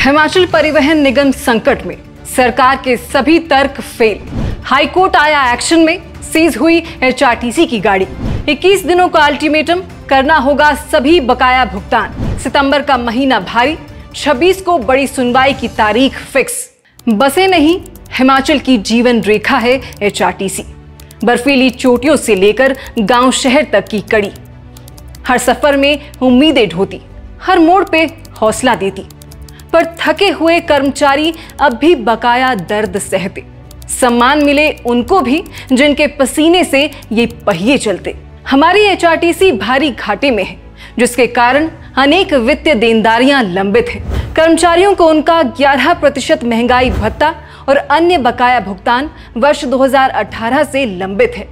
हिमाचल परिवहन निगम संकट में, सरकार के सभी तर्क फेल। हाईकोर्ट आया एक्शन में, सीज हुई एचआरटीसी की गाड़ी। 21 दिनों का अल्टीमेटम, करना होगा सभी बकाया भुगतान। सितंबर का महीना भारी, 26 को बड़ी सुनवाई की तारीख फिक्स। बसें नहीं, हिमाचल की जीवन रेखा है एचआरटीसी। बर्फीली चोटियों से लेकर गांव शहर तक की कड़ी, हर सफर में उम्मीदें ढोती, हर मोड़ पे हौसला देती। पर थके हुए कर्मचारी अब भी बकाया दर्द सहते। सम्मान मिले उनको भी जिनके पसीने से ये पहिए चलते। हमारी एचआरटीसी भारी घाटे में है, जिसके कारण अनेक वित्तीय देनदारियां लंबित हैं। कर्मचारियों को उनका 11% महंगाई भत्ता और अन्य बकाया भुगतान वर्ष 2018 से लंबित है।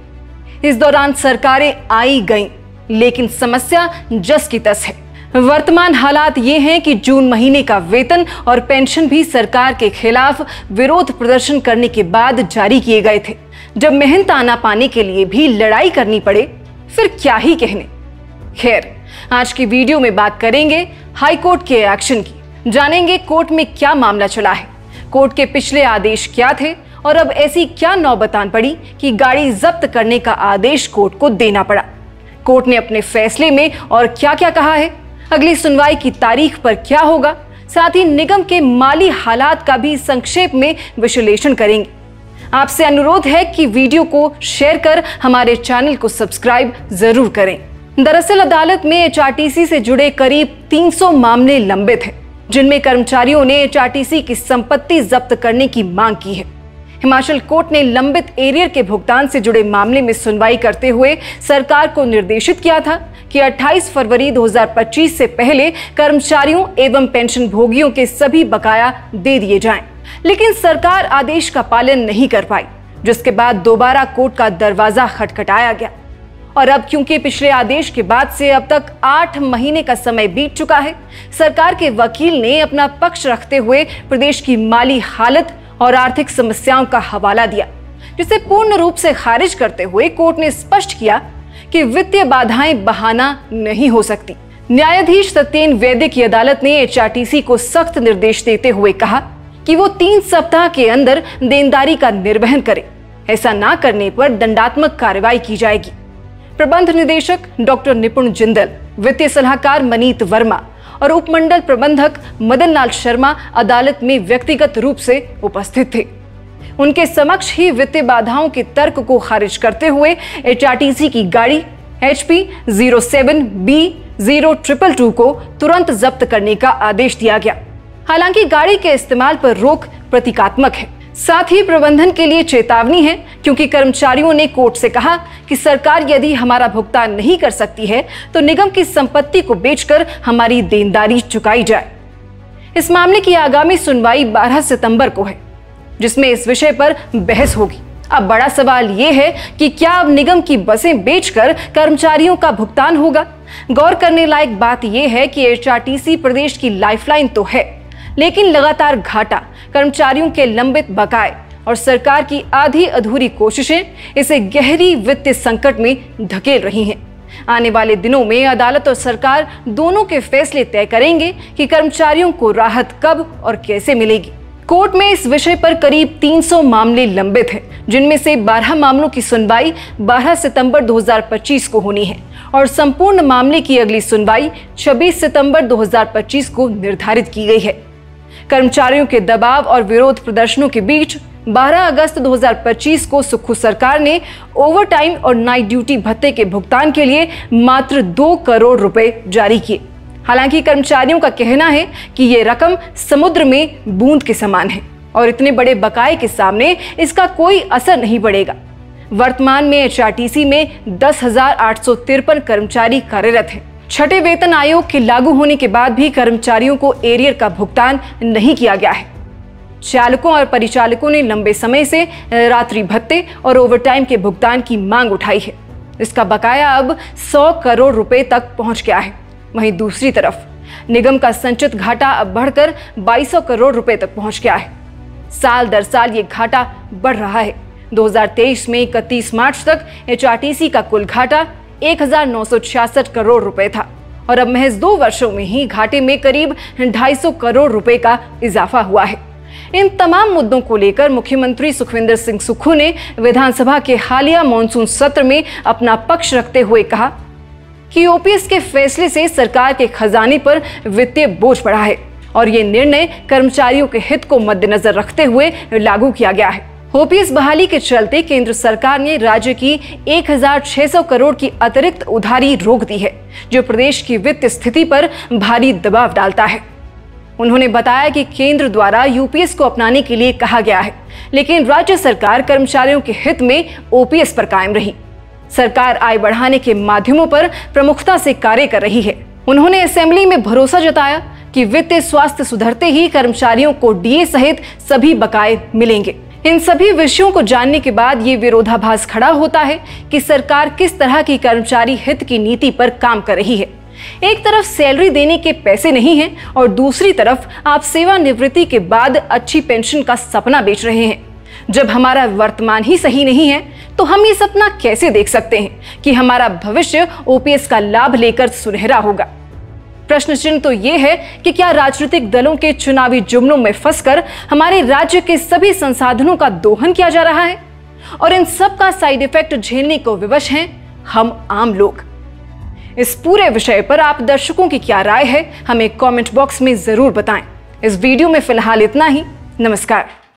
इस दौरान सरकारें आई गईं, लेकिन समस्या जस की तस है। वर्तमान हालात ये हैं कि जून महीने का वेतन और पेंशन भी सरकार के खिलाफ विरोध प्रदर्शन करने के बाद जारी किए गए थे। जब मेहनताना पाने के लिए भी लड़ाई करनी पड़े, फिर क्या ही कहने। खैर, आज की वीडियो में बात करेंगे हाईकोर्ट के एक्शन की। जानेंगे कोर्ट में क्या मामला चला है, कोर्ट के पिछले आदेश क्या थे और अब ऐसी क्या नौबत आन पड़ी कि गाड़ी जब्त करने का आदेश कोर्ट को देना पड़ा। कोर्ट ने अपने फैसले में और क्या क्या कहा है, अगली सुनवाई की तारीख पर क्या होगा, साथ ही निगम के माली हालात का भी संक्षेप में विश्लेषण करेंगे। आपसे अनुरोध है कि वीडियो को शेयर कर हमारे चैनल को सब्सक्राइब जरूर करें। दरअसल अदालत में एचआरटीसी से जुड़े करीब 300 मामले लंबित हैं, जिनमें कर्मचारियों ने एचआरटीसी की संपत्ति जब्त करने की मांग की है। हिमाचल कोर्ट ने लंबित एरियर के भुगतान से जुड़े मामले में सुनवाई करते हुए सरकार को निर्देशित किया था कि 28 फरवरी 2025 से पहले कर्मचारियों एवं पेंशन भोगियों के सभी बकाया दे दिए जाएं। लेकिन सरकार आदेश का पालन नहीं कर पाई, जिसके बाद दोबारा कोर्ट का दरवाजा खटखटाया गया। और अब क्योंकि पिछले आदेश के बाद से अब तक 8 महीने का समय बीत चुका है, सरकार के वकील ने अपना पक्ष रखते हुए प्रदेश की माली हालत और आर्थिक समस्याओं का हवाला दिया, जिसे पूर्ण रूप से खारिज करते हुए कोर्ट ने स्पष्ट किया कि वित्तीय बाधाएं बहाना नहीं हो सकती। न्यायाधीश सत्येन वैद्य की अदालत ने एचआरटीसी को सख्त निर्देश देते हुए कहा कि वो 3 सप्ताह के अंदर देनदारी का निर्वहन करे। ऐसा ना करने पर दंडात्मक कार्रवाई की जाएगी। प्रबंध निदेशक डॉक्टर निपुण जिंदल, वित्तीय सलाहकार मनीत वर्मा और उपमंडल प्रबंधक मदन लाल शर्मा अदालत में व्यक्तिगत रूप से उपस्थित थे। उनके समक्ष ही वित्तीय बाधाओं के तर्क को खारिज करते हुए एचआरटीसी की गाड़ी HP 07B0222 को तुरंत जब्त करने का आदेश दिया गया। हालांकि गाड़ी के इस्तेमाल पर रोक प्रतीकात्मक है, साथ ही प्रबंधन के लिए चेतावनी है, क्योंकि कर्मचारियों ने कोर्ट से कहा कि सरकार यदि हमारा भुगतान नहीं कर सकती है तो निगम की संपत्ति को बेचकर हमारी देनदारी चुकाई जाए। इस मामले की आगामी सुनवाई 12 सितंबर को है, जिसमें इस विषय पर बहस होगी। अब बड़ा सवाल यह है कि क्या अब निगम की बसें बेचकर कर्मचारियों का भुगतान होगा। गौर करने लायक बात यह है कि एचआरटीसी प्रदेश की लाइफलाइन तो है, लेकिन लगातार घाटा, कर्मचारियों के लंबित बकाए और सरकार की आधी अधूरी कोशिशें इसे गहरी वित्तीय संकट में धकेल रही हैं। आने वाले दिनों में अदालत और सरकार दोनों के फैसले तय करेंगे कि कर्मचारियों को राहत कब और कैसे मिलेगी। कोर्ट में इस विषय पर करीब 300 मामले लंबित हैं, जिनमें से 12 मामलों की सुनवाई 12 सितंबर 2025 को होनी है और संपूर्ण मामले की अगली सुनवाई 26 सितंबर 2025 को निर्धारित की गई है। कर्मचारियों के दबाव और विरोध प्रदर्शनों के बीच 12 अगस्त 2025 को सुक्खू सरकार ने ओवरटाइम और नाइट ड्यूटी भत्ते के भुगतान के लिए मात्र 2 करोड़ रुपए जारी किए। हालांकि कर्मचारियों का कहना है कि ये रकम समुद्र में बूंद के समान है और इतने बड़े बकाये के सामने इसका कोई असर नहीं पड़ेगा। वर्तमान में एचआरटीसी में 10,853 कर्मचारी कार्यरत हैं। छठे वेतन आयोग के लागू होने के बाद भी कर्मचारियों को एरियर का भुगतान नहीं किया गया है। चालकों और परिचालकों ने लंबे समय से रात्रि भत्ते और ओवरटाइम के भुगतान की मांग उठाई है। इसका बकाया अब 100 करोड़ रुपए तक पहुंच गया है। वहीं दूसरी तरफ निगम का संचित घाटा अब बढ़कर 2200 करोड़ रुपए तक पहुंच गया है। साल दर साल ये घाटा बढ़ रहा है। 2023 में 31 मार्च तक एचआरटीसी का कुल घाटा 1966 करोड़ रुपए था और अब महज 2 वर्षों में ही घाटे में करीब 250 करोड़ रुपए का इजाफा हुआ है। इन तमाम मुद्दों को लेकर मुख्यमंत्री सुखविंदर सिंह सुक्खू ने विधानसभा के हालिया मॉनसून सत्र में अपना पक्ष रखते हुए कहा कि ओपीएस के फैसले से सरकार के खजाने पर वित्तीय बोझ बढ़ा है और ये निर्णय कर्मचारियों के हित को मद्देनजर रखते हुए लागू किया गया है। ओपीएस बहाली के चलते केंद्र सरकार ने राज्य की 1600 करोड़ की अतिरिक्त उधारी रोक दी है, जो प्रदेश की वित्तीय स्थिति पर भारी दबाव डालता है। उन्होंने बताया कि केंद्र द्वारा यूपीएस को अपनाने के लिए कहा गया है, लेकिन राज्य सरकार कर्मचारियों के हित में ओपीएस पर कायम रही। सरकार आय बढ़ाने के माध्यमों पर प्रमुखता से कार्य कर रही है। उन्होंने असेंबली में भरोसा जताया कि वित्तीय स्वास्थ्य सुधरते ही कर्मचारियों को डीए सहित सभी बकाये मिलेंगे। इन सभी विषयों को जानने के बाद ये विरोधाभास खड़ा होता है कि सरकार किस तरह की कर्मचारी हित की नीति पर काम कर रही है। एक तरफ सैलरी देने के पैसे नहीं हैं और दूसरी तरफ आप सेवानिवृत्ति के बाद अच्छी पेंशन का सपना बेच रहे हैं। जब हमारा वर्तमान ही सही नहीं है तो हम ये सपना कैसे देख सकते हैं कि हमारा भविष्य ओपीएस का लाभ लेकर सुनहरा होगा। प्रश्न चिन्ह तो ये है कि क्या राजनीतिक दलों के चुनावी जुमलों में फंसकर हमारे राज्य के सभी संसाधनों का दोहन किया जा रहा है और इन सब का साइड इफेक्ट झेलने को विवश हैं हम आम लोग। इस पूरे विषय पर आप दर्शकों की क्या राय है, हमें कमेंट बॉक्स में जरूर बताएं। इस वीडियो में फिलहाल इतना ही। नमस्कार।